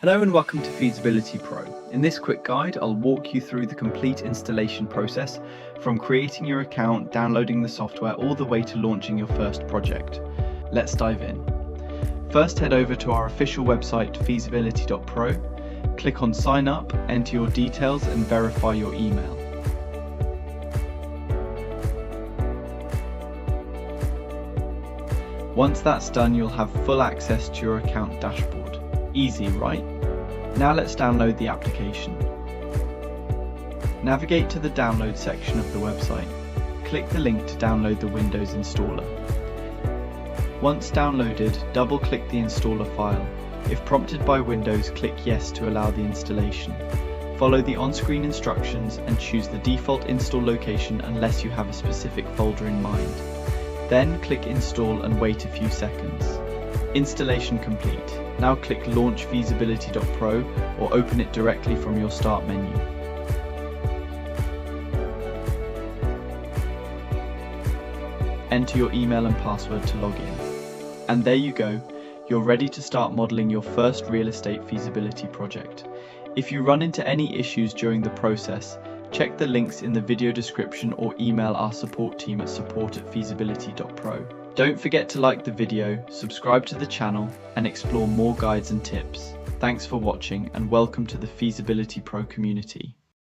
Hello and welcome to Feasibility Pro. In this quick guide, I'll walk you through the complete installation process from creating your account, downloading the software, all the way to launching your first project. Let's dive in. First, head over to our official website, Feasibility.pro. Click on Sign Up, enter your details and verify your email. Once that's done, you'll have full access to your account dashboard. Easy, right? Now let's download the application. Navigate to the download section of the website. Click the link to download the Windows installer. Once downloaded, double-click the installer file. If prompted by Windows, click Yes to allow the installation. Follow the on-screen instructions and choose the default install location unless you have a specific folder in mind. Then click Install and wait a few seconds. Installation complete. Now click Launch Feasibility.pro or open it directly from your Start menu. Enter your email and password to log in. And there you go, you're ready to start modeling your first real estate feasibility project. If you run into any issues during the process, check the links in the video description or email our support team at support@feasibility.pro. Don't forget to like the video, subscribe to the channel, and explore more guides and tips. Thanks for watching and welcome to the Feasibility Pro community.